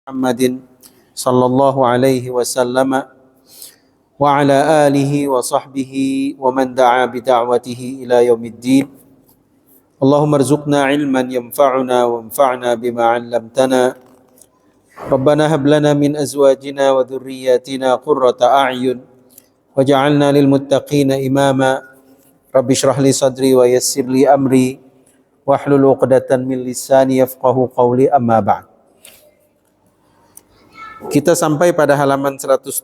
Muhammadin sallallahu alaihi wasallam wa ala alihi wa sahbihi wa man da'a bi da'watihi ila yaumiddin. Allahumma rzuqna ilman yanfa'una wa anfa'na bima 'allamtana. Rabbana hab lana min azwajina wa dhurriyyatina qurrata a'yun waj'alna lil muttaqina imama. Rabbi shrah li sadri wa yassir li amri wahlul 'uqdatan min lisani yafqahu qawli, amma ba'd. Kita sampai pada halaman 125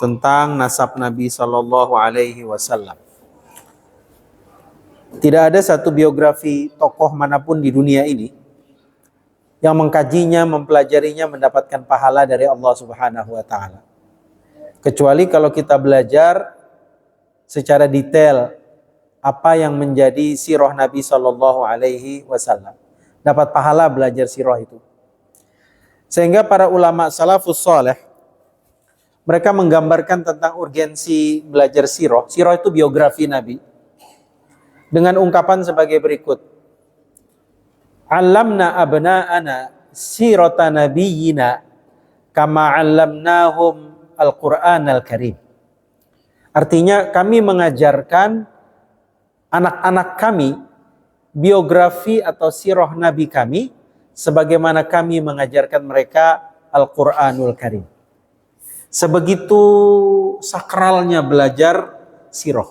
tentang nasab Nabi Sallallahu Alaihi Wasallam. Tidak ada satu biografi tokoh manapun di dunia ini yang mengkajinya, mempelajarinya, mendapatkan pahala dari Allah Subhanahu Wa Taala. Kecuali kalau kita belajar secara detail apa yang menjadi sirah Nabi Sallallahu Alaihi Wasallam, dapat pahala belajar sirah itu. Sehingga para ulama salafus saleh mereka menggambarkan tentang urgensi belajar sirah. Sirah itu biografi Nabi dengan ungkapan sebagai berikut: "Allamna abna'ana sirata nabiyyina kama 'allamnahum al-Qur'an al-Karim." Artinya, kami mengajarkan anak-anak kami biografi atau sirah Nabi kami sebagaimana kami mengajarkan mereka Al-Quranul Karim. Sebegitu sakralnya belajar sirah.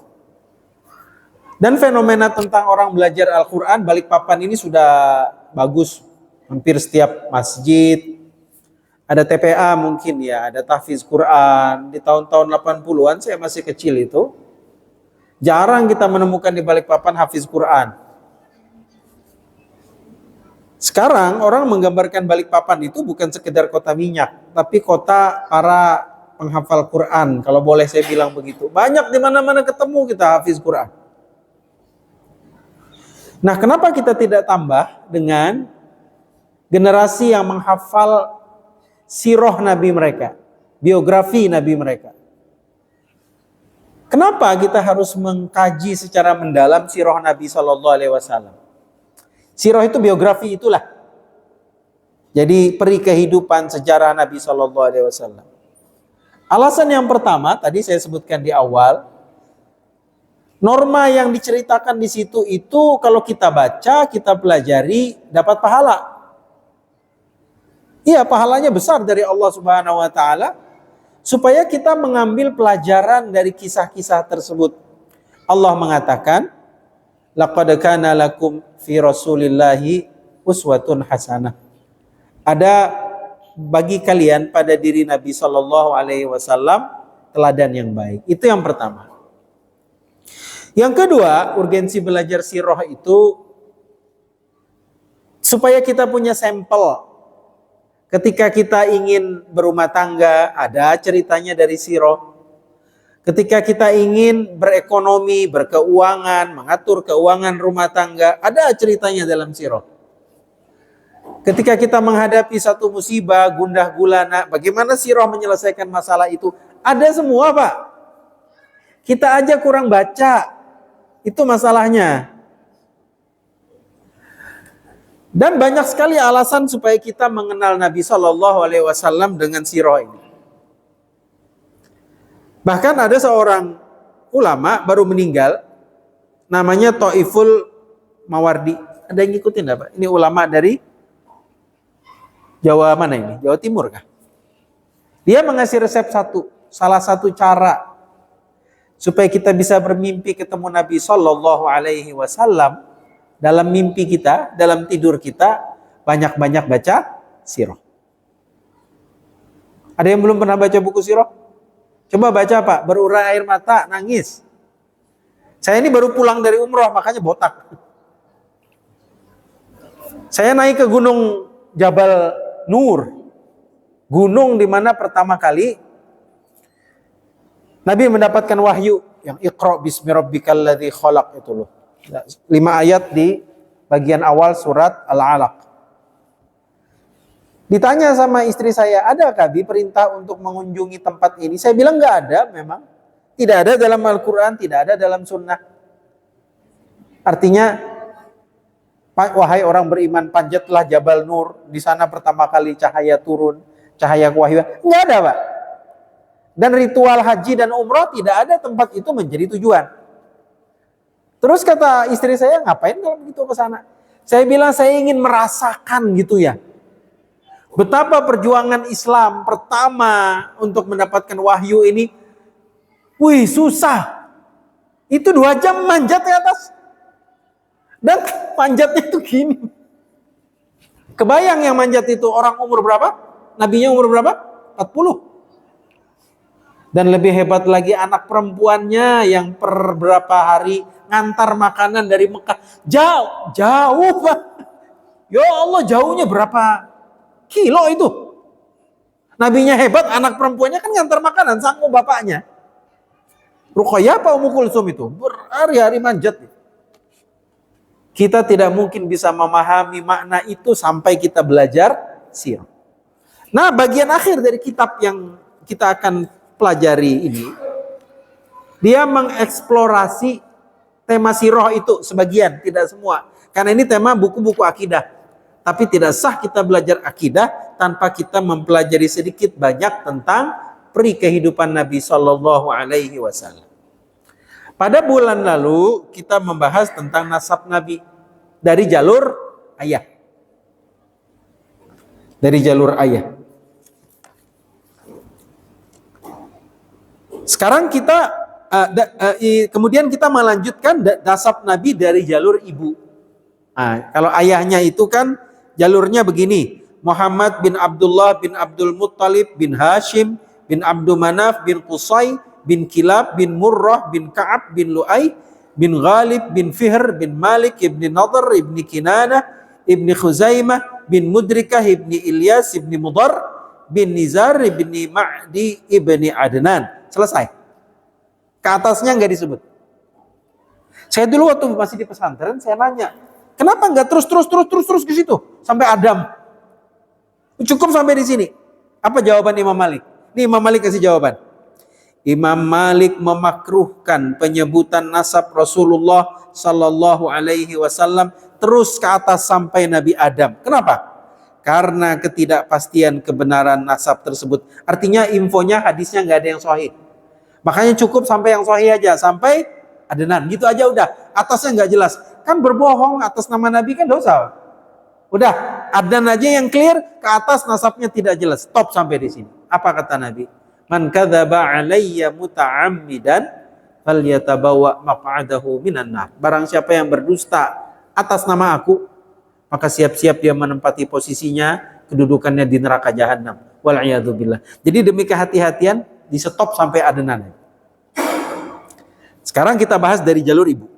Dan fenomena tentang orang belajar Al-Quran, Balikpapan ini sudah bagus. Hampir setiap masjid ada TPA mungkin ya, ada tahfiz Quran. Di tahun-tahun 80-an, saya masih kecil itu, jarang kita menemukan di Balikpapan hafiz Quran. Sekarang orang menggambarkan Balikpapan itu bukan sekedar kota minyak, tapi kota para penghafal Quran. Kalau boleh saya bilang begitu. Banyak di mana-mana ketemu kita hafiz Quran. Nah, kenapa kita tidak tambah dengan generasi yang menghafal sirah Nabi mereka, biografi Nabi mereka? Kenapa kita harus mengkaji secara mendalam sirah Nabi Sallallahu Alaihi Wasallam? Sirah itu biografi itulah. Jadi peri kehidupan sejarah Nabi Sallallahu Alaihi Wasallam. Alasan yang pertama tadi saya sebutkan di awal, norma yang diceritakan di situ itu kalau kita baca, kita pelajari, dapat pahala. Iya, pahalanya besar dari Allah Subhanahu Wa Taala, supaya kita mengambil pelajaran dari kisah-kisah tersebut. Allah mengatakan, laqad kana lakum fi rasulillahi uswatun hasanah. Ada bagi kalian pada diri Nabi Sallallahu Alaihi Wasallam teladan yang baik. Itu yang pertama. Yang kedua, urgensi belajar sirah itu supaya kita punya sampel. Ketika kita ingin berumah tangga, ada ceritanya dari sirah. Ketika kita ingin berekonomi, berkeuangan, mengatur keuangan rumah tangga, ada ceritanya dalam sirah. Ketika kita menghadapi satu musibah, gundah gulana, bagaimana sirah menyelesaikan masalah itu? Ada semua, Pak. Kita aja kurang baca. Itu masalahnya. Dan banyak sekali alasan supaya kita mengenal Nabi Sallallahu Alaihi Wasallam dengan sirah ini. Bahkan ada seorang ulama baru meninggal, namanya Thaiful Mawardi. Ada yang ngikutin enggak, Pak? Ini ulama dari Jawa mana ini? Jawa Timur kah? Dia mengasih resep salah satu cara supaya kita bisa bermimpi ketemu Nabi Sallallahu Alaihi Wasallam. Dalam mimpi kita, dalam tidur kita, banyak-banyak baca sirah. Ada yang belum pernah baca buku sirah? Coba baca, Pak, berurai air mata, nangis. Saya ini baru pulang dari umroh, makanya botak. Saya naik ke gunung Jabal Nur. Gunung di mana pertama kali Nabi mendapatkan wahyu yang Iqra bismi rabbikal ladzi khalaq itu loh. 5 ayat di bagian awal surat Al-Alaq. Ditanya sama istri saya, adakah perintah untuk mengunjungi tempat ini? Saya bilang enggak ada memang. Tidak ada dalam Al-Quran, tidak ada dalam sunnah. Artinya Wahai orang beriman, panjatlah Jabal Nur. Di sana pertama kali cahaya turun, cahaya kewahyuan. Enggak ada, Pak. Dan ritual haji dan umroh tidak ada tempat itu menjadi tujuan. Terus kata istri saya, ngapain kalau begitu ke sana? Saya bilang saya ingin merasakan gitu ya. Betapa perjuangan Islam pertama untuk mendapatkan wahyu ini, wih susah. Itu 2 jam manjat ke atas. Dan panjatnya itu gini. Kebayang yang manjat itu orang umur berapa? Nabinya umur berapa? 40. Dan lebih hebat lagi anak perempuannya yang per berapa hari ngantar makanan dari Mekah. Jauh Pak. Ya Allah, jauhnya berapa kilo itu? Nabinya hebat, anak perempuannya kan ngantar makanan, sanggup bapaknya. Ruqayyah apa Ummu Kulsum itu? Berhari-hari manjat. Kita tidak mungkin bisa memahami makna itu sampai kita belajar sirah. Nah, bagian akhir dari kitab yang kita akan pelajari ini, dia mengeksplorasi tema sirah itu sebagian, tidak semua. Karena ini tema buku-buku akidah. Tapi tidak sah kita belajar akidah tanpa kita mempelajari sedikit banyak tentang peri kehidupan Nabi Shallallahu Alaihi Wasallam. Pada bulan lalu kita membahas tentang nasab Nabi dari jalur ayah. Dari jalur ayah. Sekarang kita kemudian kita melanjutkan nasab Nabi dari jalur ibu. Nah, kalau ayahnya itu kan jalurnya begini. Muhammad bin Abdullah bin Abdul Muttalib bin Hashim bin Abdul Manaf bin Qusay bin Kilab bin Murrah bin Ka'ab bin Lu'ay bin Ghalib bin Fihr bin Malik ibn Nadhr ibn Kinanah ibn Khuzaimah bin Mudrikah ibn Ilyas ibn Mudar bin Nizar ibn Ma'di ibn Adnan. Selesai. Ke atasnya nggak disebut. Saya dulu waktu masih di pesantren, saya nanya, kenapa nggak terus ke situ sampai Adam? Cukup sampai di sini. Apa jawaban Imam Malik? Nih Imam Malik kasih jawaban. Imam Malik memakruhkan penyebutan nasab Rasulullah Sallallahu Alaihi Wasallam terus ke atas sampai Nabi Adam. Kenapa? Karena ketidakpastian kebenaran nasab tersebut. Artinya infonya hadisnya nggak ada yang sahih. Makanya cukup sampai yang sahih aja, sampai Adnan. Gitu aja udah. Atasnya nggak jelas. Kan berbohong atas nama Nabi kan dosa. Udah, Adnan aja yang clear, ke atas nasabnya tidak jelas. Stop sampai di sini. Apa kata Nabi? Man kadzaba alayya muta'ammidan falyatabawa maq'adahu minan nar. Barang siapa yang berdusta atas nama aku, maka siap-siap dia menempati posisinya, kedudukannya di neraka jahanam. Wal'iyadzubillah. Jadi demi kehati-hatian di stop sampai Adnan. Sekarang kita bahas dari jalur ibu.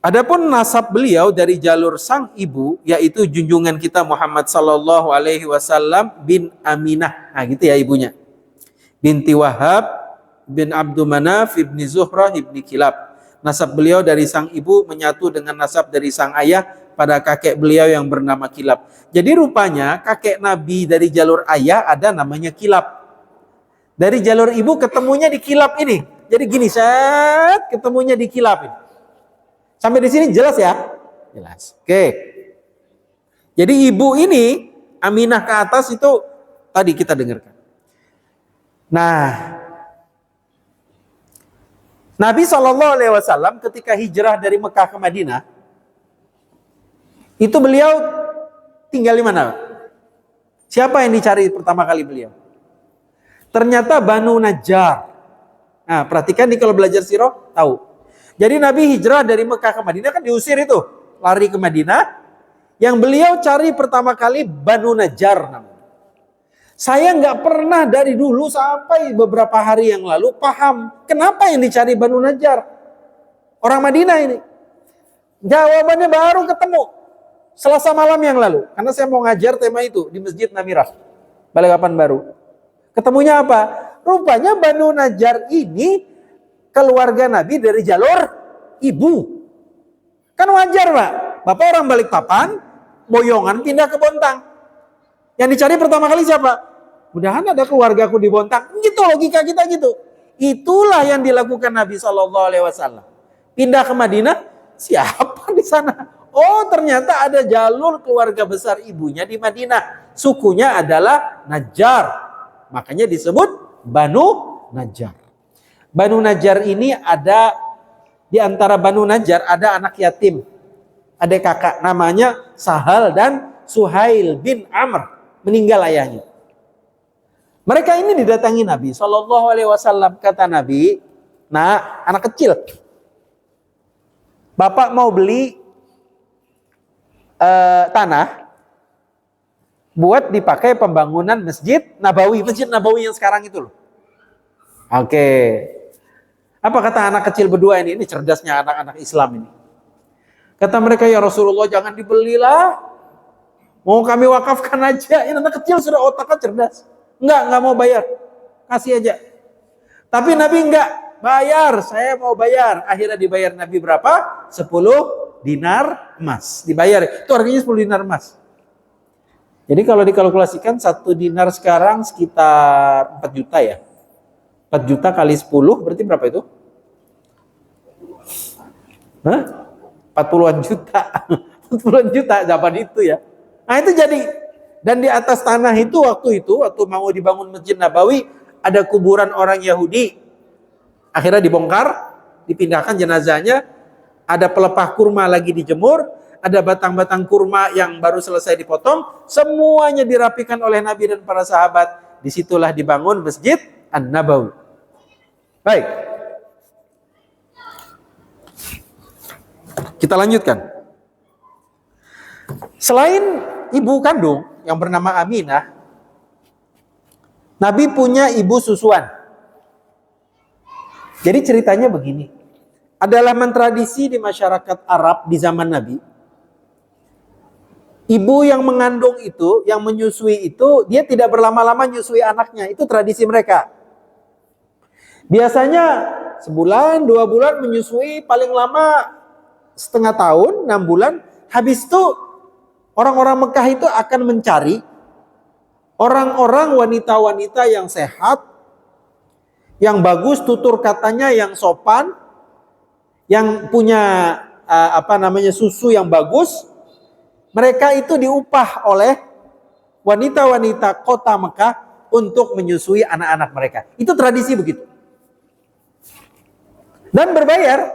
Adapun nasab beliau dari jalur sang ibu, yaitu junjungan kita Muhammad sallallahu alaihi wasallam bin Aminah. Nah, gitu ya ibunya. Binti Wahab bin Abdul Manaf ibni Zuhrah ibni Kilab. Nasab beliau dari sang ibu menyatu dengan nasab dari sang ayah pada kakek beliau yang bernama Kilab. Jadi rupanya kakek Nabi dari jalur ayah ada namanya Kilab. Dari jalur ibu ketemunya di Kilab ini. Jadi gini, set ketemunya di Kilab ini. Sampai di sini jelas ya? Jelas. Oke. Jadi ibu ini Aminah ke atas itu tadi kita dengarkan. Nah, Nabi SAW ketika hijrah dari Mekah ke Madinah, itu beliau tinggal di mana? Siapa yang dicari pertama kali beliau? Ternyata Banu Najjar. Nah, perhatikan nih kalau belajar sirah, tahu. Jadi Nabi hijrah dari Mekah ke Madinah kan diusir itu, lari ke Madinah. Yang beliau cari pertama kali Banu Najjar namanya. Saya nggak pernah dari dulu sampai beberapa hari yang lalu paham kenapa yang dicari Banu Najjar. Orang Madinah ini. Jawabannya baru ketemu Selasa malam yang lalu. Karena saya mau ngajar tema itu di Masjid Namirah, Balikpapan baru. Ketemunya apa? Rupanya Banu Najjar ini keluarga Nabi dari jalur ibu. Kan wajar Pak. Bapak orang Balikpapan, boyongan pindah ke Bontang. Yang dicari pertama kali siapa? Mudahan ada keluargaku di Bontang. Gitu logika kita gitu. Itulah yang dilakukan Nabi SAW. Pindah ke Madinah, siapa di sana? Oh, ternyata ada jalur keluarga besar ibunya di Madinah. Sukunya adalah Najjar. Makanya disebut Banu Najjar. Banu Najjar ini ada, di antara Banu Najjar ada anak yatim. Ada kakak namanya Sahal dan Suhail bin Amr. Meninggal ayahnya. Mereka ini didatangi Nabi SAW. Kata Nabi, nah, anak kecil, Bapak mau beli tanah buat dipakai pembangunan Masjid Nabawi. Masjid Nabawi yang sekarang itu loh. Oke. Apa kata anak kecil berdua ini? Ini cerdasnya anak-anak Islam ini. Kata mereka, ya Rasulullah jangan dibelilah. Mau kami wakafkan aja. Ini anak kecil sudah otaknya cerdas. Enggak mau bayar. Kasih aja. Tapi Nabi enggak. Bayar, saya mau bayar. Akhirnya dibayar Nabi berapa? 10 dinar emas. Dibayar. Itu harganya 10 dinar emas. Jadi kalau dikalkulasikan 1 dinar sekarang sekitar 4 juta ya. 4 juta kali 10 berarti berapa itu? Hah? 40-an juta. 40-an juta dapat itu ya. Nah itu jadi. Dan di atas tanah itu waktu mau dibangun Masjid Nabawi, ada kuburan orang Yahudi. Akhirnya dibongkar, dipindahkan jenazahnya. Ada pelepah kurma lagi dijemur, ada batang-batang kurma yang baru selesai dipotong. Semuanya dirapikan oleh Nabi dan para sahabat. Disitulah dibangun Masjid An-Nabawi. Baik. Kita lanjutkan. Selain ibu kandung yang bernama Aminah, Nabi punya ibu susuan. Jadi ceritanya begini. Adalah mentradisi di masyarakat Arab di zaman Nabi. Ibu yang mengandung itu, yang menyusui itu, dia tidak berlama-lama menyusui anaknya. Itu tradisi mereka. Biasanya sebulan, 2 bulan menyusui, paling lama setengah tahun, 6 bulan. Habis itu orang-orang Mekah itu akan mencari orang-orang wanita-wanita yang sehat, yang bagus, tutur katanya yang sopan, yang punya susu yang bagus. Mereka itu diupah oleh wanita-wanita kota Mekah untuk menyusui anak-anak mereka. Itu tradisi begitu. Dan bayar.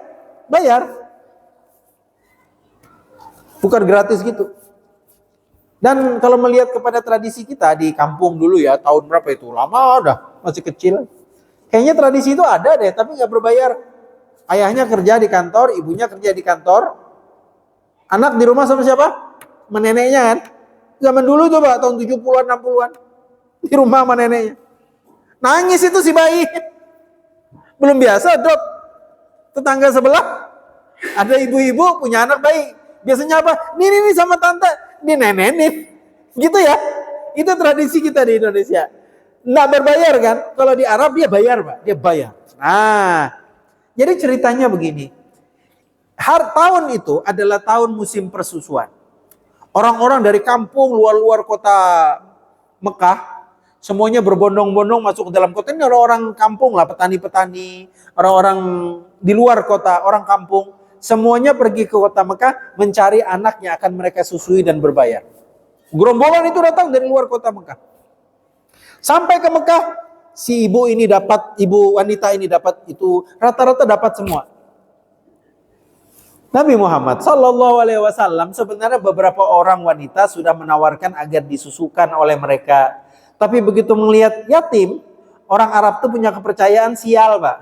Bukan gratis gitu. Dan kalau melihat kepada tradisi kita di kampung dulu ya, tahun berapa itu? Lama udah, masih kecil. Kayaknya tradisi itu ada deh, tapi nggak berbayar. Ayahnya kerja di kantor, ibunya kerja di kantor. Anak di rumah sama siapa? Sama neneknya kan. Zaman dulu coba, tahun 70-an, 60-an. Di rumah sama neneknya. Nangis itu si bayi. Belum biasa, Dok. Tetangga sebelah, ada ibu-ibu punya anak bayi. Biasanya apa? Nih sama tante. Ini nenek nih. Gitu ya. Itu tradisi kita di Indonesia. Nggak berbayar kan? Kalau di Arab dia bayar, Pak. Dia bayar. Nah, jadi ceritanya begini. Tahun itu adalah tahun musim persusuan. Orang-orang dari kampung luar-luar kota Mekah, semuanya berbondong-bondong masuk ke dalam kota. Ini orang-orang kampung lah, petani-petani, orang-orang di luar kota, orang kampung. Semuanya pergi ke kota Mekah mencari anak yang akan mereka susui dan berbayar. Gerombolan itu datang dari luar kota Mekah. Sampai ke Mekah, si ibu wanita ini dapat itu, rata-rata dapat semua. Nabi Muhammad SAW sebenarnya beberapa orang wanita sudah menawarkan agar disusukan oleh mereka. Tapi begitu melihat yatim, orang Arab tuh punya kepercayaan sial, Pak.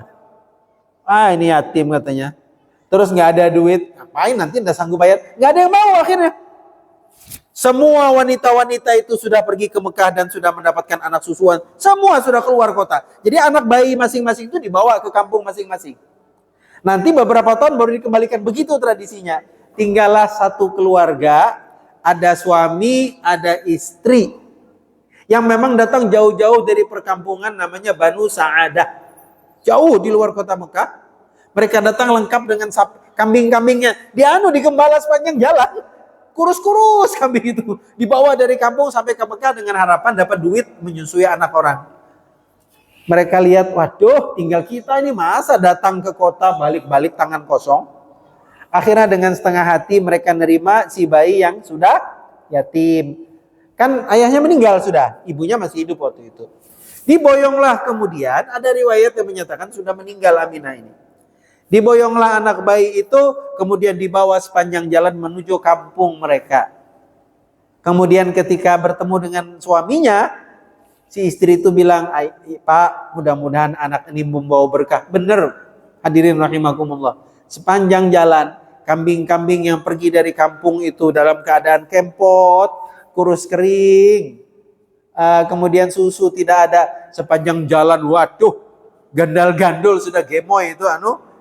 Ini yatim katanya. Terus nggak ada duit, ngapain nanti nggak sanggup bayar? Nggak ada yang mau akhirnya. Semua wanita-wanita itu sudah pergi ke Mekah dan sudah mendapatkan anak susuan. Semua sudah keluar kota. Jadi anak bayi masing-masing itu dibawa ke kampung masing-masing. Nanti beberapa tahun baru dikembalikan. Begitu tradisinya. Tinggallah satu keluarga, ada suami, ada istri, yang memang datang jauh-jauh dari perkampungan namanya Banu Sa'adah. Jauh di luar kota Mekah. Mereka datang lengkap dengan kambing-kambingnya. Digembala sepanjang jalan. Kurus-kurus kambing itu. Dibawa dari kampung sampai ke Mekah dengan harapan dapat duit menyusui anak orang. Mereka lihat, waduh tinggal kita ini masa datang ke kota balik-balik tangan kosong. Akhirnya dengan setengah hati mereka nerima si bayi yang sudah yatim. Kan ayahnya meninggal sudah, ibunya masih hidup waktu itu. Diboyonglah kemudian, ada riwayat yang menyatakan sudah meninggal Aminah ini. Diboyonglah anak bayi itu, kemudian dibawa sepanjang jalan menuju kampung mereka. Kemudian ketika bertemu dengan suaminya, si istri itu bilang, Pak, mudah-mudahan anak ini membawa berkah. Benar, hadirin rahimakumullah. Sepanjang jalan, kambing-kambing yang pergi dari kampung itu dalam keadaan kempot, kurus kering, kemudian susu tidak ada. Sepanjang jalan, waduh, gandal-gandul sudah gemoy itu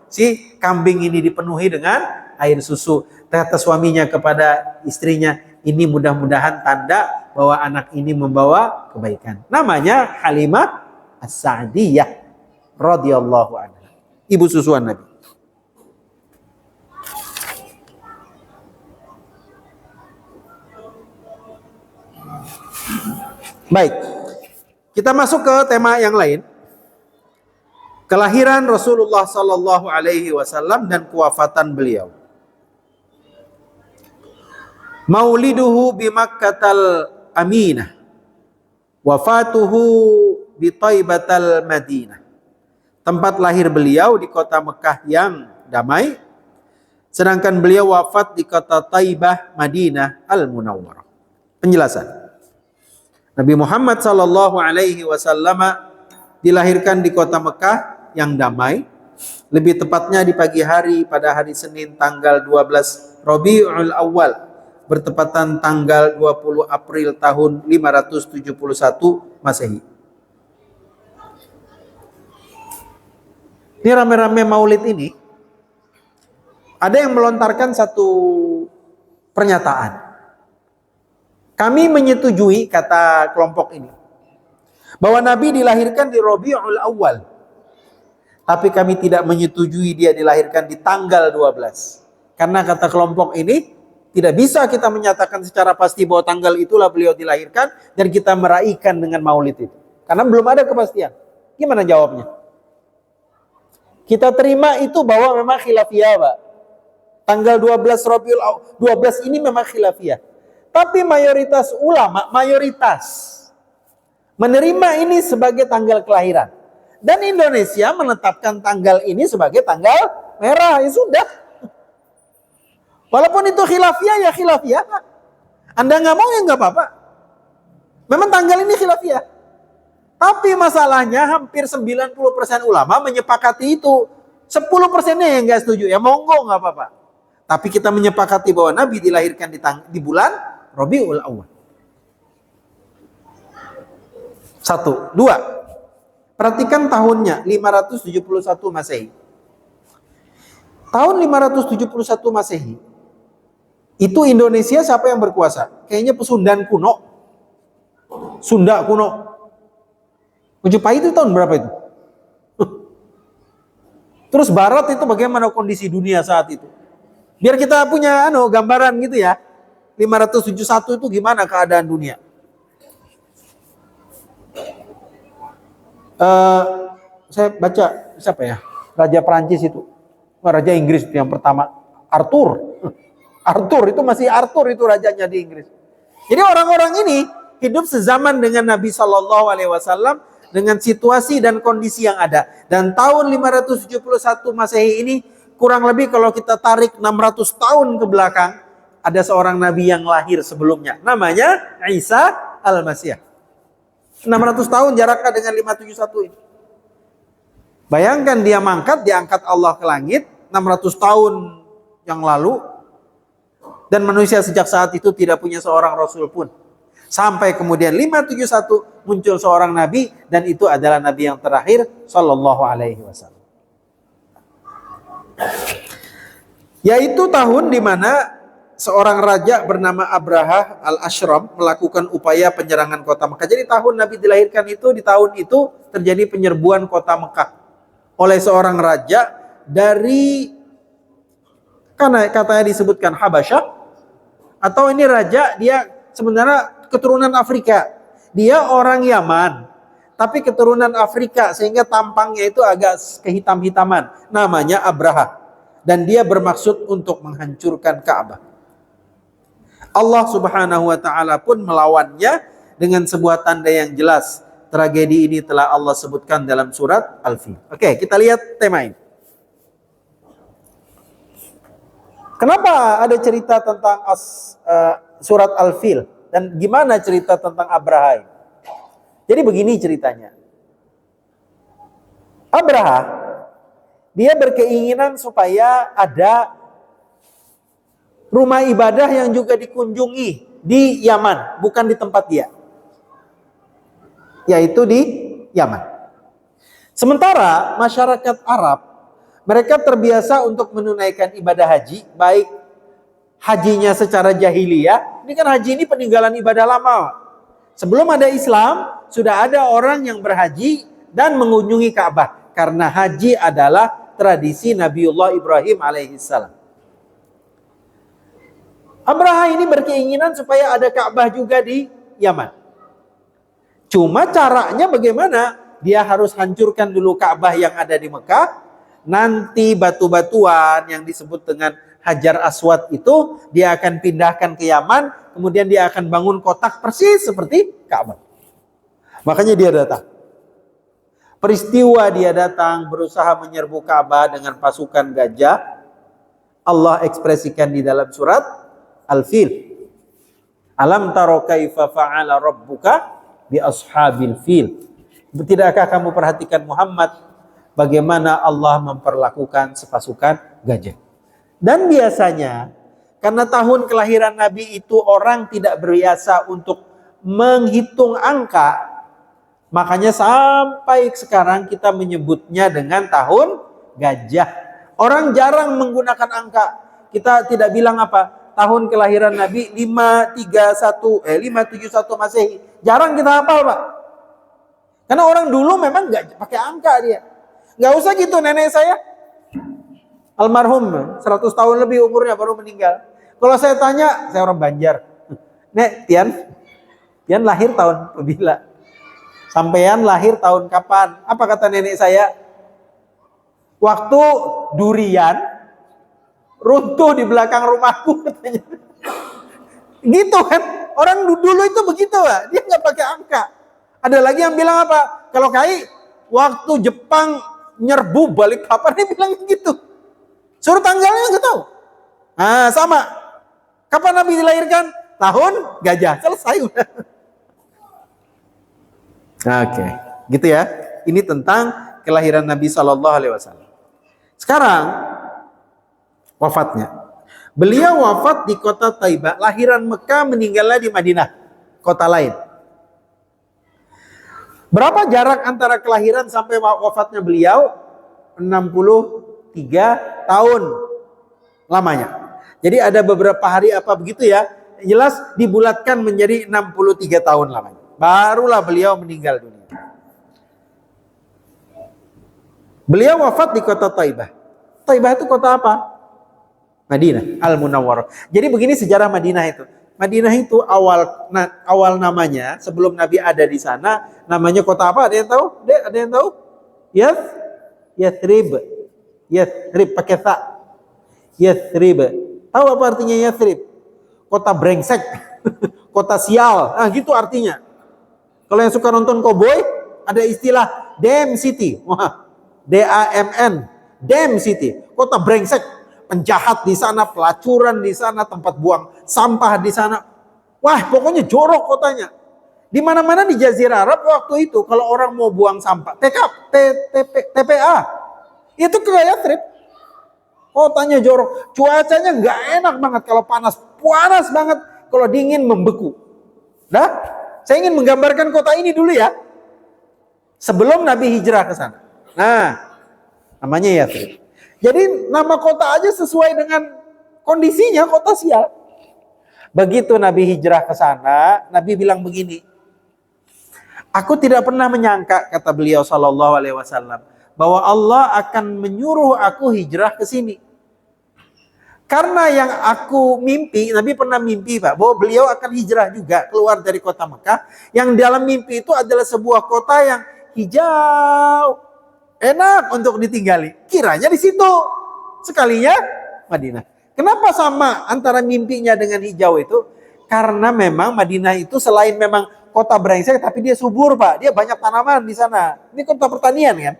si kambing ini dipenuhi dengan air susu. Kata suaminya kepada istrinya, ini mudah-mudahan tanda bahwa anak ini membawa kebaikan. Namanya Halimah As-Sa'diyah radhiyallahu anha, ibu susuan Nabi. Baik, kita masuk ke tema yang lain. Kelahiran Rasulullah Sallallahu Alaihi Wasallam dan kewafatan beliau. Mauliduhu bi Makkatal Aminah, wafatuhu bi Thaibatal Madinah. Tempat lahir beliau di kota Mekah yang damai, sedangkan beliau wafat di kota Taibah Madinah Al-Munawwarah. Penjelasan. Nabi Muhammad Sallallahu Alaihi Wasallam dilahirkan di kota Mekah yang damai, lebih tepatnya di pagi hari pada hari Senin tanggal 12 Rabiul Awal, bertepatan tanggal 20 April tahun 571 Masehi. Ini rame-rame maulid ini, ada yang melontarkan satu pernyataan. Kami menyetujui, kata kelompok ini, bahwa Nabi dilahirkan di Rabiul Awal. Tapi kami tidak menyetujui dia dilahirkan di tanggal 12. Karena kata kelompok ini, tidak bisa kita menyatakan secara pasti bahwa tanggal itulah beliau dilahirkan dan kita meraihkan dengan maulid itu. Karena belum ada kepastian. Gimana jawabnya? Kita terima itu bahwa memang khilafiyah, Pak. Tanggal 12 Rabiul Awal, 12 ini memang khilafiyah. Tapi mayoritas ulama, menerima ini sebagai tanggal kelahiran. Dan Indonesia menetapkan tanggal ini sebagai tanggal merah. Ya sudah. Walaupun itu khilafiyah, ya khilafiyah. Anda nggak mau ya nggak apa-apa. Memang tanggal ini khilafiyah. Tapi masalahnya hampir 90% ulama menyepakati itu. 10%-nya yang nggak setuju. Ya monggo nggak apa-apa. Tapi kita menyepakati bahwa Nabi dilahirkan di bulan Rabiul Awal. 1. 2. Perhatikan tahunnya, 571 Masehi. Tahun 571 Masehi, itu Indonesia siapa yang berkuasa? Kayaknya Pesundan kuno. Sunda kuno. Majapahit itu tahun berapa itu? Terus Barat itu bagaimana kondisi dunia saat itu? Biar kita punya gambaran gitu ya. 571 itu gimana keadaan dunia? Saya baca siapa ya? Raja Perancis itu. Raja Inggris itu yang pertama. Arthur itu masih Arthur itu rajanya di Inggris. Jadi orang-orang ini hidup sezaman dengan Nabi Sallallahu Alaihi Wasallam dengan situasi dan kondisi yang ada. Dan tahun 571 Masehi ini kurang lebih kalau kita tarik 600 tahun ke belakang, ada seorang Nabi yang lahir sebelumnya. Namanya Isa Al-Masih. 600 tahun jaraknya dengan 571 ini. Bayangkan dia diangkat Allah ke langit 600 tahun yang lalu, dan manusia sejak saat itu tidak punya seorang Rasul pun. Sampai kemudian 571 muncul seorang Nabi, dan itu adalah Nabi yang terakhir Sallallahu Alaihi Wasallam. Yaitu tahun di mana seorang raja bernama Abraha al-Ashram melakukan upaya penyerangan kota Mekah. Jadi tahun Nabi dilahirkan itu, di tahun itu terjadi penyerbuan kota Mekah oleh seorang raja dari, karena katanya disebutkan Habasyah, atau ini raja dia sebenarnya keturunan Afrika. Dia orang Yaman, tapi keturunan Afrika sehingga tampangnya itu agak kehitam-hitaman. Namanya Abraha. dan dia bermaksud untuk menghancurkan Ka'bah. Allah Subhanahu wa taala pun melawannya dengan sebuah tanda yang jelas. Tragedi ini telah Allah sebutkan dalam surat Al-Fil. Oke, kita lihat tema ini. Kenapa ada cerita tentang surat Al-Fil dan gimana cerita tentang Abraha? Jadi begini ceritanya. Abraha, dia berkeinginan supaya ada rumah ibadah yang juga dikunjungi di Yaman, bukan di tempat dia, yaitu di Yaman. Sementara masyarakat Arab, mereka terbiasa untuk menunaikan ibadah haji, baik hajinya secara jahiliyah, ini kan haji ini peninggalan ibadah lama. Sebelum ada Islam, sudah ada orang yang berhaji dan mengunjungi Ka'bah. Karena haji adalah tradisi Nabiullah Ibrahim alaihissalam. Abraha ini berkeinginan supaya ada Ka'bah juga di Yaman. Cuma caranya bagaimana? Dia harus hancurkan dulu Ka'bah yang ada di Mekah. Nanti batu-batuan yang disebut dengan Hajar Aswad itu dia akan pindahkan ke Yaman. Kemudian dia akan bangun kotak persis seperti Ka'bah. Makanya dia datang. Peristiwa dia datang berusaha menyerbu Ka'bah dengan pasukan gajah. Allah ekspresikan di dalam surat Al-Fil. Alam taro kaifa fa'ala rabbuka bi ashabil fil. Tidakkah kamu perhatikan Muhammad bagaimana Allah memperlakukan sepasukan gajah? Dan biasanya karena tahun kelahiran Nabi itu orang tidak berbiasa untuk menghitung angka, makanya sampai sekarang kita menyebutnya dengan tahun gajah. Orang jarang menggunakan angka. Kita tidak bilang apa? Tahun kelahiran Nabi 571 Masehi. Jarang kita hafal, Pak. Karena orang dulu memang nggak pakai angka dia. Nggak usah gitu, nenek saya almarhum 100 tahun lebih umurnya baru meninggal. Kalau saya tanya, saya orang Banjar. Nek, Tian lahir tahun bila? Sampean lahir tahun kapan? Apa kata nenek saya? Waktu durian runtuh di belakang rumahku, katanya. Gitu kan? Orang dulu itu begitu, Pak. Dia nggak pakai angka. Ada lagi yang bilang apa? Kalau Kai, waktu Jepang nyerbu balik kapan, dia bilang gitu. Suruh tanggalnya nggak tahu. Nah, sama. Kapan Nabi dilahirkan? Tahun gajah. Selesai udah. Oke, gitu ya. Ini tentang kelahiran Nabi Shallallahu Alaihi Wasallam. Sekarang wafatnya. Beliau wafat di kota Taibah. Lahiran Mekah, meninggalnya di Madinah, kota lain. Berapa jarak antara kelahiran sampai wafatnya beliau? 63 tahun lamanya. Jadi ada beberapa hari apa begitu ya. Jelas dibulatkan menjadi 63 tahun lamanya. Barulah beliau meninggal dunia. Beliau wafat di kota Taibah. Taibah itu kota apa? Madinah, Al-Munawwarah. Jadi begini sejarah Madinah itu. Madinah itu awal namanya sebelum Nabi ada di sana, namanya kota apa? Ada yang tahu? Ada yang tahu? Yathrib. Yathrib pakai ta. Yathrib. Tahu apa artinya Yathrib? Kota brengsek. Kota sial. Nah, gitu artinya. Kalau yang suka nonton Cowboy, ada istilah Damn City. Wah, D-A-M-N. Damn City. Kota brengsek. Penjahat di sana, pelacuran di sana, tempat buang sampah di sana. Wah, pokoknya jorok kotanya. Di mana-mana di Jazirah Arab waktu itu, kalau orang mau buang sampah, TPA, itu ke Yathrib. Kotanya jorok. Cuacanya nggak enak banget kalau panas. Panas banget. Kalau dingin membeku. Nah, saya ingin menggambarkan kota ini dulu ya. Sebelum Nabi hijrah ke sana. Nah, namanya Yathrib. Jadi nama kota aja sesuai dengan kondisinya, kota sial. Begitu Nabi hijrah ke sana, Nabi bilang begini. Aku tidak pernah menyangka, kata beliau sallallahu alaihi wasallam, bahwa Allah akan menyuruh aku hijrah ke sini. Karena yang aku mimpi, Nabi pernah mimpi, Pak, bahwa beliau akan hijrah juga keluar dari kota Mekah. Yang dalam mimpi itu adalah sebuah kota yang hijau, enak untuk ditinggali. Kiranya di situ. sekalinya Madinah. Kenapa sama antara mimpinya dengan hijau itu? Karena memang Madinah itu selain memang kota brengsek, tapi dia subur, Pak. Dia banyak tanaman di sana. Ini kota pertanian kan?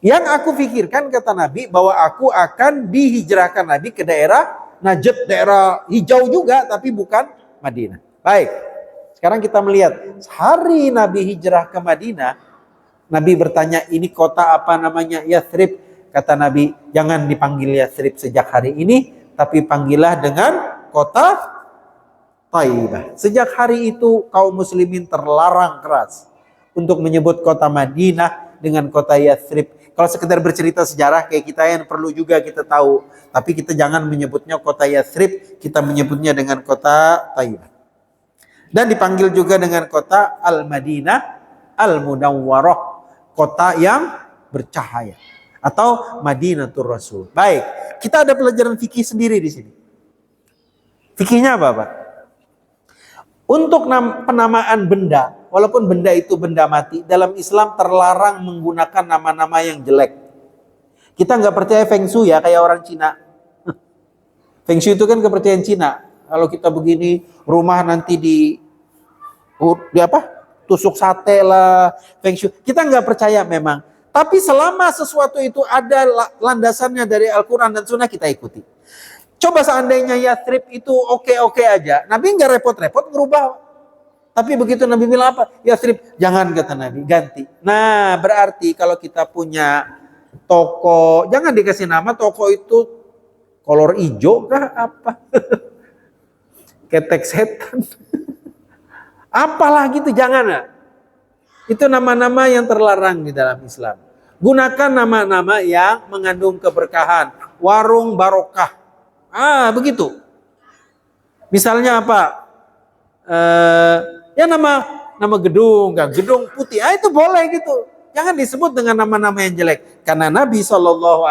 Yang aku pikirkan, kata Nabi, bahwa aku akan dihijrahkan Nabi ke daerah Najd, daerah hijau juga, tapi bukan Madinah. Baik, sekarang kita melihat hari Nabi hijrah ke Madinah. Nabi bertanya, ini kota apa namanya? Yathrib. Kata Nabi, jangan dipanggil Yathrib sejak hari ini, tapi panggillah dengan kota Taibah. Sejak hari itu kaum muslimin terlarang keras untuk menyebut kota Madinah dengan kota Yathrib. Kalau sekedar bercerita sejarah kayak kita yang perlu juga kita tahu. Tapi kita jangan menyebutnya kota Yathrib, kita menyebutnya dengan kota Taibah. Dan dipanggil juga dengan kota Al-Madinah Al-Munawwarah, kota yang bercahaya, atau Madinatul Rasul. Baik, kita ada pelajaran fikih sendiri di sini. Fikihnya apa, Pak? Untuk penamaan benda, walaupun benda itu benda mati, dalam Islam terlarang menggunakan nama-nama yang jelek. Kita nggak percaya Feng Shui ya, kayak orang Cina. Feng Shui itu kan kepercayaan Cina. Kalau kita begini, rumah nanti di apa? Tusuk sate lah, Feng Shui. Kita nggak percaya memang. Tapi selama sesuatu itu ada landasannya dari Al-Quran dan Sunnah, kita ikuti. Coba seandainya Yathrib itu oke-oke aja, Nabi nggak repot-repot ngerubah. Tapi begitu Nabi bilang apa? Yathrib, jangan, kata Nabi, ganti. Nah, berarti kalau kita punya toko, jangan dikasih nama toko itu kolor hijau kah apa? Ketek setan. Apalah gitu, jangan ya. Itu nama-nama yang terlarang di dalam Islam. Gunakan nama-nama yang mengandung keberkahan. Warung barokah. Begitu. Misalnya apa? Ya nama gedung, gedung putih. Itu boleh gitu. Jangan disebut dengan nama-nama yang jelek. Karena Nabi SAW,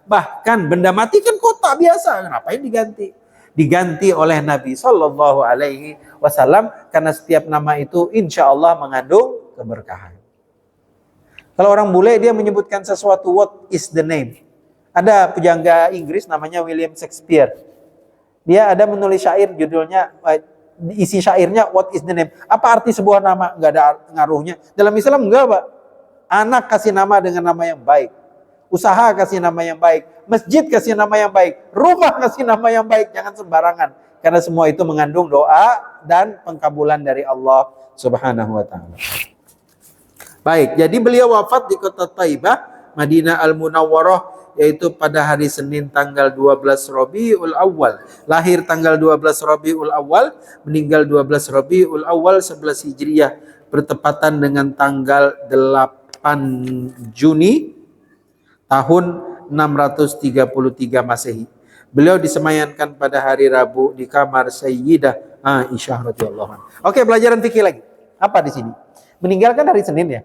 bahkan benda mati kan kota biasa. Ngapain diganti? Diganti oleh Nabi SAW, karena setiap nama itu insya Allah mengandung keberkahan. Kalau orang bule, dia menyebutkan sesuatu, what is the name? Ada pujangga Inggris namanya William Shakespeare. Dia ada menulis syair judulnya, isi syairnya what is the name? Apa arti sebuah nama? Enggak ada ngaruhnya. Dalam Islam enggak, Pak. Anak kasih nama dengan nama yang baik. Usaha kasih nama yang baik. Masjid kasih nama yang baik. Rumah kasih nama yang baik. Jangan sembarangan. Karena semua itu mengandung doa dan pengkabulan dari Allah Subhanahu wa ta'ala. Baik, jadi beliau wafat di kota Taibah, Madinah Al-Munawwarah, yaitu pada hari Senin tanggal 12 Rabiul Awal. Lahir tanggal 12 Rabiul Awal, meninggal 12 Rabiul Awal 11 Hijriah, bertepatan dengan tanggal 8 Juni tahun 633 Masehi. Beliau disemayamkan pada hari Rabu di kamar Sayyidah Aisyah radhiyallahu anha. Oke, pelajaran fikih lagi. Apa di sini? Meninggalkan hari Senin ya?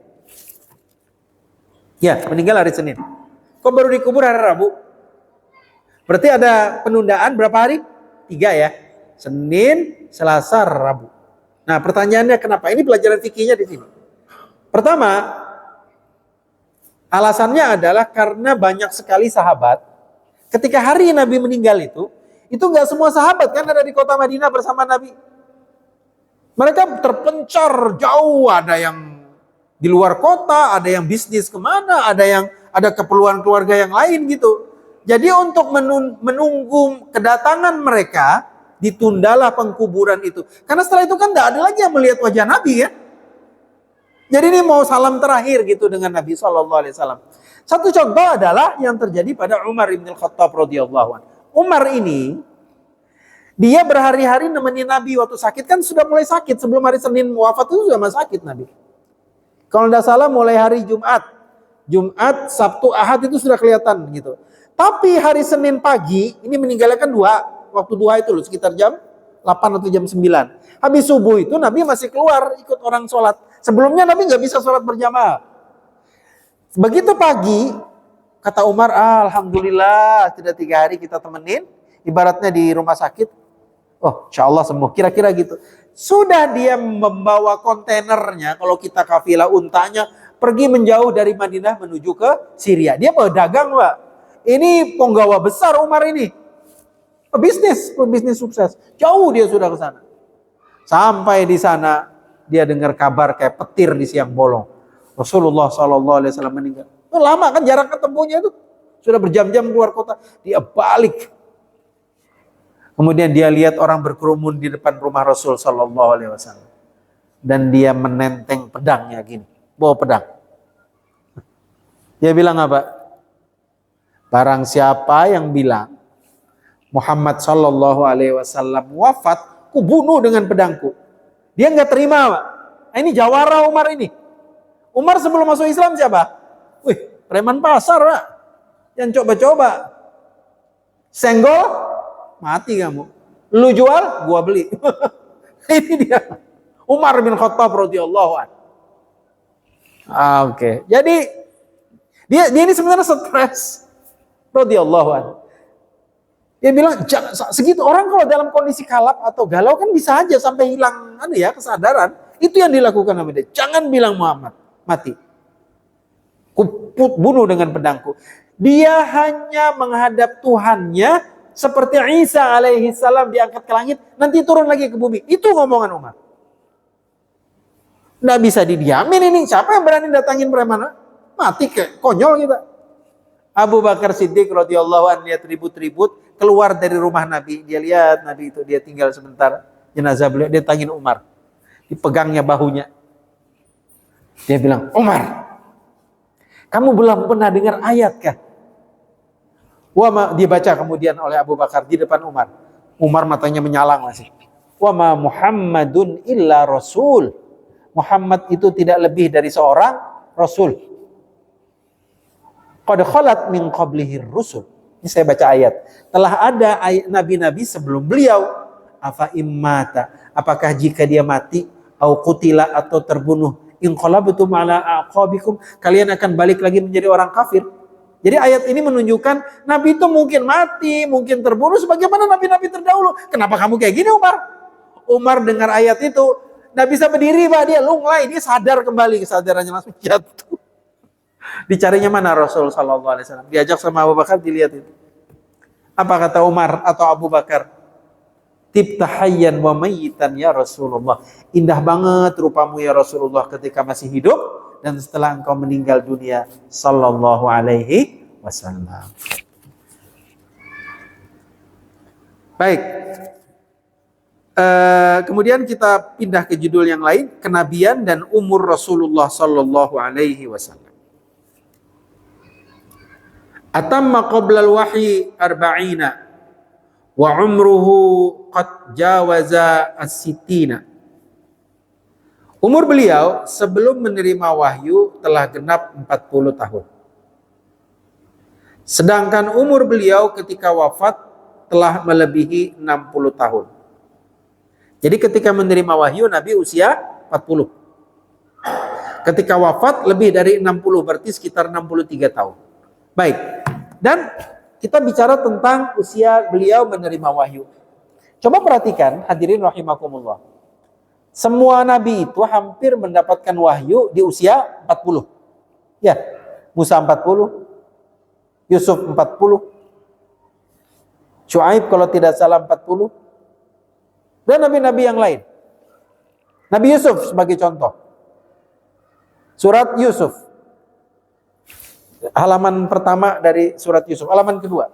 Ya, meninggal hari Senin. Kok baru dikubur hari Rabu? Berarti ada penundaan berapa hari? 3 ya. Senin, Selasa, Rabu. Nah, pertanyaannya kenapa? Ini pelajaran fikihnya di sini. Pertama, alasannya adalah karena banyak sekali sahabat ketika hari Nabi meninggal itu nggak semua sahabat kan ada di kota Madinah bersama Nabi. Mereka terpencar jauh, ada yang di luar kota, ada yang bisnis kemana, ada keperluan keluarga yang lain gitu. Jadi untuk menunggu kedatangan mereka, ditundalah pengkuburan itu. Karena setelah itu kan tidak ada lagi yang melihat wajah Nabi ya. Jadi ini mau salam terakhir gitu dengan Nabi SAW. Satu contoh adalah yang terjadi pada Umar bin Khattab radhiyallahu anhu. Umar ini, dia berhari-hari nemenin Nabi waktu sakit, kan sudah mulai sakit. Sebelum hari Senin wafat itu sudah masih sakit Nabi. Kalau tidak salah mulai hari Jumat, Sabtu, Ahad itu sudah kelihatan gitu. Tapi hari Senin pagi, ini meninggalnya kan waktu duha itu loh, sekitar jam 8 atau jam 9. Habis subuh itu Nabi masih keluar ikut orang sholat. Sebelumnya Nabi nggak bisa sholat berjamaah. Begitu pagi, kata Umar, alhamdulillah sudah 3 hari kita temenin, ibaratnya di rumah sakit. Oh, insya Allah sembuh, kira-kira gitu. Sudah dia membawa kontainernya, kalau kita kafilah untanya, pergi menjauh dari Madinah menuju ke Syria. Dia mau dagang, Pak. Ini penggawa besar Umar ini. Pebisnis sukses. Jauh dia sudah ke sana. Sampai di sana dia dengar kabar kayak petir di siang bolong. Rasulullah SAW meninggal. Lama kan jarak ketempuhnya itu. Sudah berjam-jam keluar kota. Dia balik. Kemudian dia lihat orang berkerumun di depan rumah Rasul SAW. Dan dia menenteng pedangnya gini. Bawa pedang. Dia bilang apa? Barang siapa yang bilang Muhammad SAW wafat, ku bunuh dengan pedangku. Dia nggak terima, Pak. Ini jawara Umar ini. Umar sebelum masuk Islam siapa? Wih, preman pasar, Pak. Yang coba-coba. Senggol, mati kamu. Lu jual, gua beli. Ini dia. Umar bin Khattab radhiyallahu anhu. Oke. Jadi dia ini sebenarnya stres. Radhiyallahu anhu. Dia bilang, jangan segitu orang kalau dalam kondisi kalap atau galau kan bisa aja sampai hilang kesadaran. Itu yang dilakukan sama dia. Jangan bilang Muhammad mati. Bunuh dengan pedangku. Dia hanya menghadap Tuhannya seperti Isa alaihi salam diangkat ke langit, nanti turun lagi ke bumi. Itu ngomongan Umar. Nggak bisa didiamin ini. Siapa yang berani datangin preman? Mati ke konyol kita. Abu Bakar Siddiq radhiyallahu anhu lihat ribut-ribut keluar dari rumah Nabi. Dia lihat Nabi itu, dia tinggal sebentar. Jenazah beliau, dia tangin Umar. Dipegangnya bahunya. Dia bilang, Umar, kamu belum pernah dengar ayat kah? Dia baca kemudian oleh Abu Bakar di depan Umar. Umar matanya menyalang masih. Wa ma Muhammadun illa rasul. Muhammad itu tidak lebih dari seorang rasul. Qad khalat min qablihi rusul. Ini saya baca ayat. Telah ada nabi-nabi sebelum beliau. Afa immata. Apakah jika dia mati, au qutila atau terbunuh, inqalabtum ala aqabikum, kalian akan balik lagi menjadi orang kafir. Jadi ayat ini menunjukkan nabi itu mungkin mati, mungkin terbunuh sebagaimana nabi-nabi terdahulu. Kenapa kamu kayak gini, Umar? Umar dengar ayat itu, enggak bisa berdiri, Pak, dia lunglai, dia sadar kembali, kesadarannya langsung jatuh. Dicarinya mana Rasul sallallahu alaihi wasallam? Diajak sama Abu Bakar, dilihat itu. Apa kata Umar atau Abu Bakar? Tibta hayyan wa mayyitan ya Rasulullah. Indah banget rupamu ya Rasulullah ketika masih hidup dan setelah engkau meninggal dunia sallallahu alaihi wasallam. Baik. Kemudian kita pindah ke judul yang lain, kenabian dan umur Rasulullah sallallahu alaihi wasallam. Atamma qabla al-wahyi arba'ina wa umruhu qad jawaza as-sittina. Umur beliau sebelum menerima wahyu telah genap 40 tahun. Sedangkan umur beliau ketika wafat telah melebihi 60 tahun. Jadi ketika menerima wahyu Nabi usia 40. Ketika wafat lebih dari 60, berarti sekitar 63 tahun. Baik. Dan kita bicara tentang usia beliau menerima wahyu. Coba perhatikan hadirin rahimakumullah. Semua nabi itu hampir mendapatkan wahyu di usia 40. Ya, Musa 40, Yusuf 40, Syuaib kalau tidak salah 40, dan nabi-nabi yang lain. Nabi Yusuf sebagai contoh. Surat Yusuf. Halaman pertama dari surat Yusuf, halaman kedua.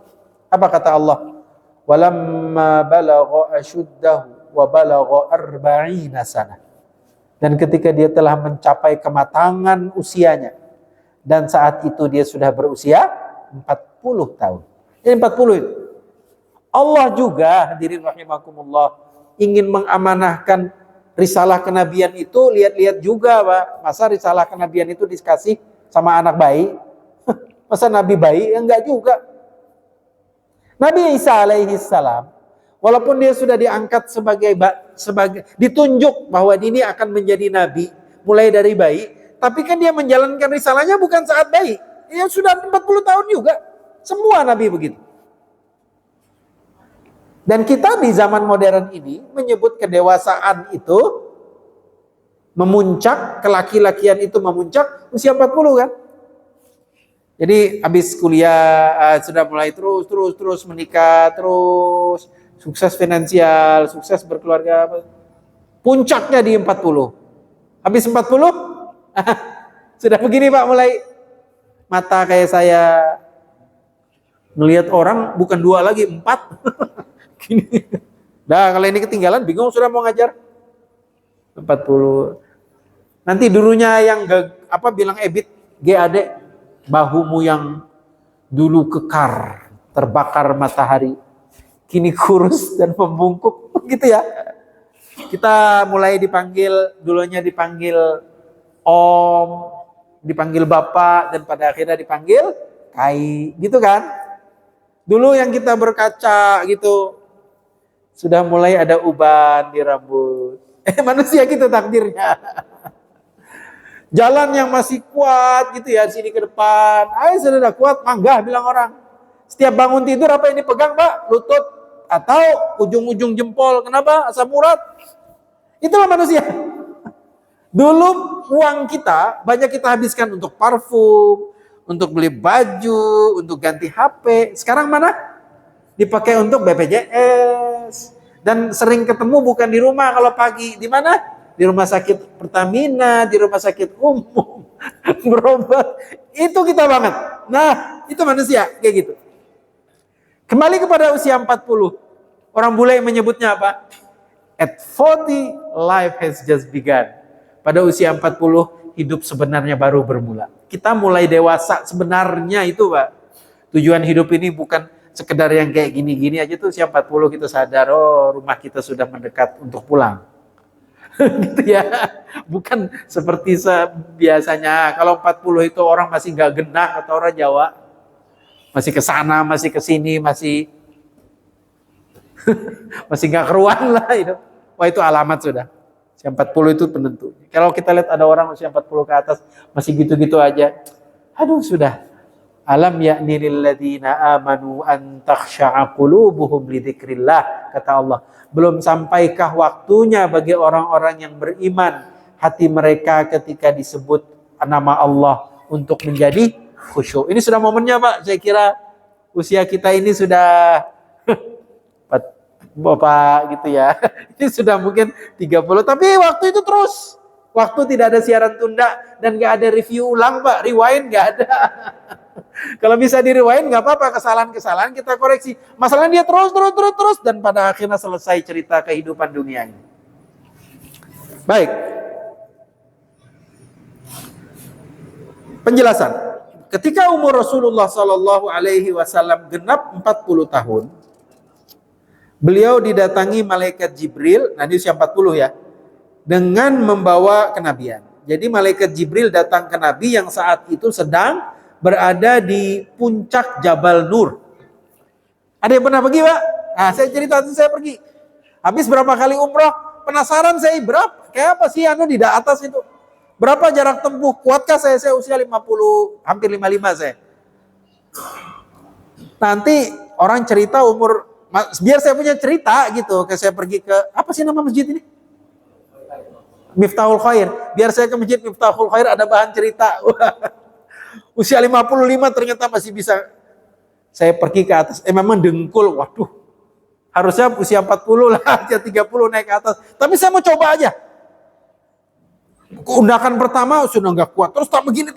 Apa kata Allah? Walamma balagha ashuddahu wa balagha 40 sanah. Dan ketika dia telah mencapai kematangan usianya dan saat itu dia sudah berusia 40 tahun. Ini 40 itu. Allah juga hadirin rahimakumullah ingin mengamanahkan risalah kenabian itu, lihat-lihat juga, Pak. Masa risalah kenabian itu dikasih sama anak bayi? Masa Nabi bayi? Enggak juga. Nabi Isa alaihi salam, walaupun dia sudah diangkat sebagai ditunjuk bahwa ini akan menjadi nabi mulai dari bayi, tapi kan dia menjalankan risalahnya bukan saat bayi. Ya sudah 40 tahun juga. Semua nabi begitu. Dan kita di zaman modern ini menyebut kedewasaan itu memuncak, kelaki-lakian itu memuncak usia 40 kan? Jadi habis kuliah sudah mulai terus menikah, terus sukses finansial, sukses berkeluarga. Puncaknya di 40. Habis 40 sudah begini Pak, mulai mata kayak saya ngelihat orang bukan 2 lagi 4. Gini. Nah, kalau ini ketinggalan bingung sudah mau ngajar. 40. Nanti dulunya yang bilang Ebit GAD, bahumu yang dulu kekar, terbakar matahari, kini kurus dan membungkuk, gitu ya. Kita mulai dulunya dipanggil Om, dipanggil Bapak, dan pada akhirnya dipanggil Kai, gitu kan. Dulu yang kita berkaca gitu, sudah mulai ada uban di rambut. Manusia gitu takdirnya. Jalan yang masih kuat gitu ya, sini ke depan. Sudah kuat, manggah bilang orang. Setiap bangun tidur apa yang dipegang Pak? Lutut atau ujung-ujung jempol. Kenapa? Asam urat. Itulah manusia. Dulu uang kita banyak kita habiskan untuk parfum, untuk beli baju, untuk ganti HP. Sekarang mana? Dipakai untuk BPJS. Dan sering ketemu bukan di rumah kalau pagi. Di mana? Di rumah sakit Pertamina, di rumah sakit umum, berobat. Itu kita banget. Nah, itu manusia, kayak gitu. Kembali kepada usia 40. Orang bule menyebutnya apa? At 40, life has just begun. Pada usia 40, hidup sebenarnya baru bermula. Kita mulai dewasa sebenarnya itu, Pak. Tujuan hidup ini bukan sekedar yang kayak gini-gini aja tuh. Usia 40 kita sadar, rumah kita sudah mendekat untuk pulang. Gitu ya, bukan seperti biasanya. Kalau 40 itu orang masih nggak genah, kata orang Jawa, masih ke sana, masih ke sini, masih masih nggak keruan lah itu. Wah, itu alamat sudah. Usia 40 itu penentu. Kalau kita lihat ada orang usia 40 ke atas masih gitu-gitu aja, aduh sudah. Alam ya'ni lil ladzina amanu an takhsha'a qulubuhum li dzikrillah, kata Allah. Belum sampaikah waktunya bagi orang-orang yang beriman hati mereka ketika disebut nama Allah untuk menjadi khusyuk. Ini sudah momennya Pak. Saya kira usia kita ini sudah Bapak gitu ya. Ini sudah mungkin 30. Tapi waktu itu terus. Waktu tidak ada siaran tunda dan gak ada review ulang Pak. Rewind gak ada. Kalau bisa di rewind nggak apa-apa, kesalahan-kesalahan kita koreksi. Masalahnya dia terus dan pada akhirnya selesai cerita kehidupan dunia ini. Baik. Penjelasan. Ketika umur Rasulullah Sallallahu Alaihi Wasallam genap 40 tahun, beliau didatangi malaikat Jibril, nah ini usia 40 ya, dengan membawa kenabian. Jadi malaikat Jibril datang ke Nabi yang saat itu sedang berada di puncak Jabal Nur. Ada yang pernah pergi, Pak? Nah, saya cerita saya pergi. Habis berapa kali umroh, penasaran saya berapa? Kayak apa sih di atas itu? Berapa jarak tempuh? Kuatkah saya usia 50, hampir 55 saya. Nanti orang cerita umur, biar saya punya cerita gitu. Kayak saya pergi ke, apa sih nama masjid ini? Miftahul Khair. Biar saya ke masjid Miftahul Khair ada bahan cerita. Usia 55 ternyata masih bisa. Saya pergi ke atas, memang dengkul, waduh. Harusnya usia 40 lah, usia 30 naik ke atas. Tapi saya mau coba aja. Undakan pertama sudah nggak kuat, terus tak begini.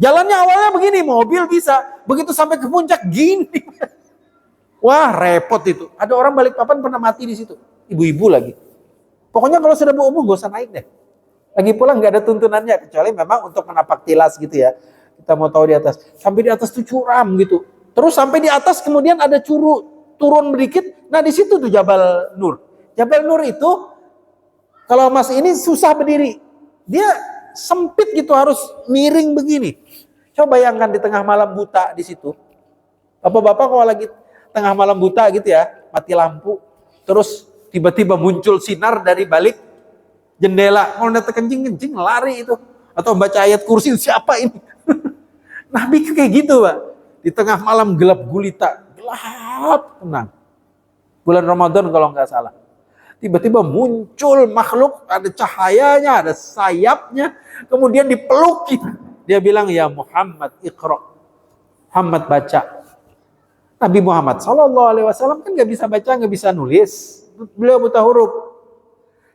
Jalannya awalnya begini, mobil bisa. Begitu sampai ke puncak, gini. Wah, repot itu. Ada orang Balikpapan pernah mati di situ. Ibu-ibu lagi. Pokoknya kalau sudah berumur, gak usah naik deh. Lagi pula nggak ada tuntunannya, kecuali memang untuk menapak tilas gitu ya. Kita mau tahu di atas. Sampai di atas tuh curam gitu. Terus sampai di atas kemudian ada turun sedikit. Nah di situ tuh Jabal Nur. Jabal Nur itu kalau Mas ini susah berdiri. Dia sempit gitu, harus miring begini. Coba bayangkan di tengah malam buta di situ. Bapak-bapak kalau lagi tengah malam buta gitu ya, mati lampu. Terus tiba-tiba muncul sinar dari balik jendela. Kalau udah kencing lari itu. Atau baca ayat kursi, siapa ini? Nabi kayak gitu Pak. Di tengah malam gelap gulita. Gelap tenang. Bulan Ramadan kalau nggak salah. Tiba-tiba muncul makhluk, ada cahayanya, ada sayapnya. Kemudian dipeluk. Dia bilang, ya Muhammad, iqra. Muhammad baca. Nabi Muhammad SAW kan nggak bisa baca, nggak bisa nulis. Beliau buta huruf.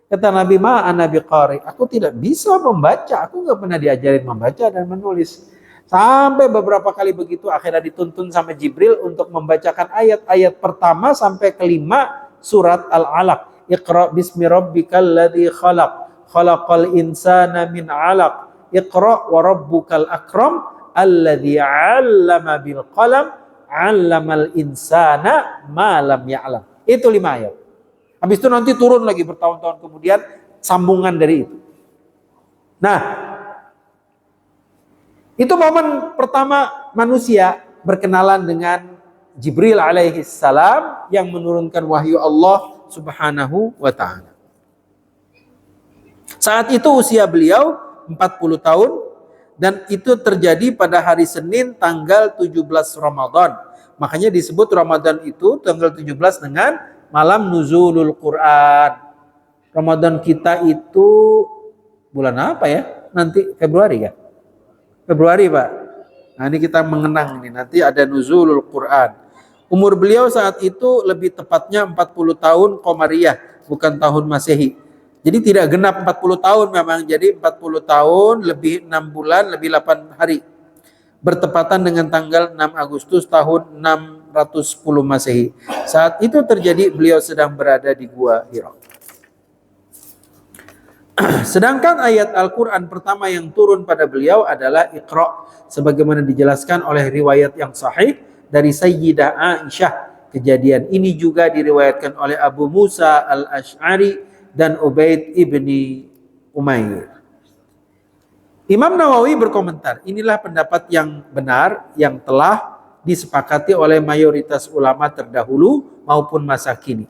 Kata Nabi, ma'ana biqari. Aku tidak bisa membaca. Aku nggak pernah diajarin membaca dan menulis. Sampai beberapa kali begitu, akhirnya dituntun sama Jibril untuk membacakan ayat-ayat pertama sampai kelima surat Al-Alaq. Iqra bismi rabbikal ladzi khalaq. Khalaqal insana min 'alaq. Iqra wa rabbukal akram alladzi 'allama bil qalam 'allamal insana ma lam ya'lam. Itu 5 ayat. Habis itu nanti turun lagi bertahun-tahun kemudian sambungan dari itu. Nah, itu momen pertama manusia berkenalan dengan Jibril alaihi salam yang menurunkan wahyu Allah Subhanahu wa taala. Saat itu usia beliau 40 tahun dan itu terjadi pada hari Senin tanggal 17 Ramadan. Makanya disebut Ramadan itu tanggal 17 dengan malam nuzulul Quran. Ramadan kita itu bulan apa ya? Nanti Februari ya? Februari, Pak. Nah, ini kita mengenang ini. Nanti ada nuzulul Quran. Umur beliau saat itu lebih tepatnya 40 tahun Qamariyah, bukan tahun Masehi. Jadi tidak genap 40 tahun memang. Jadi 40 tahun lebih 6 bulan, lebih 8 hari. Bertepatan dengan tanggal 6 Agustus tahun 610 Masehi. Saat itu terjadi beliau sedang berada di Gua Hira. Sedangkan ayat Al-Quran pertama yang turun pada beliau adalah Iqra. Sebagaimana dijelaskan oleh riwayat yang sahih dari Sayyidah Aisyah. Kejadian ini juga diriwayatkan oleh Abu Musa Al-Ash'ari dan Ubaid ibni Umair. Imam Nawawi berkomentar, inilah pendapat yang benar yang telah disepakati oleh mayoritas ulama terdahulu maupun masa kini.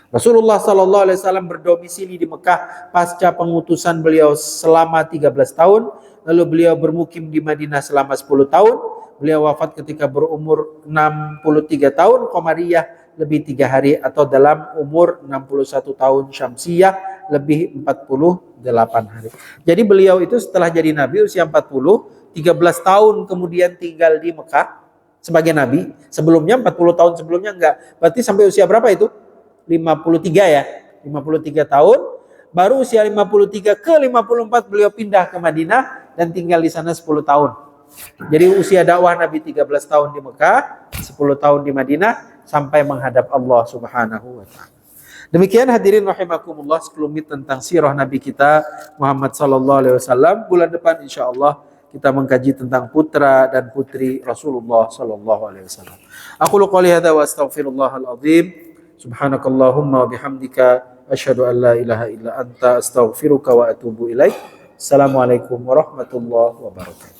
Rasulullah SAW berdomisili di Mekah pasca pengutusan beliau selama 13 tahun, lalu beliau bermukim di Madinah selama 10 tahun. Beliau wafat ketika berumur 63 tahun Qamariyah, lebih 3 hari, atau dalam umur 61 tahun Syamsiyah, lebih 48 hari. Jadi beliau itu setelah jadi Nabi usia 40, 13 tahun kemudian tinggal di Mekah sebagai Nabi. Sebelumnya 40 tahun sebelumnya enggak. Berarti sampai usia berapa itu? 53 ya. 53 tahun. Baru usia 53 ke 54 beliau pindah ke Madinah dan tinggal di sana 10 tahun. Jadi usia dakwah Nabi 13 tahun di Mekah, 10 tahun di Madinah sampai menghadap Allah Subhanahu wa taala. Demikian hadirin rahimakumullah sekelumit tentang sirah Nabi kita Muhammad sallallahu alaihi wasallam. Bulan depan insyaallah kita mengkaji tentang putra dan putri Rasulullah sallallahu alaihi wasallam. Aku qouli hadza wa astaghfirullahal azim. Subhanakallahumma wa bihamdika asyhadu an la ilaha illa anta astaghfiruka wa atubu ilaik. Assalamualaikum warahmatullahi wabarakatuh.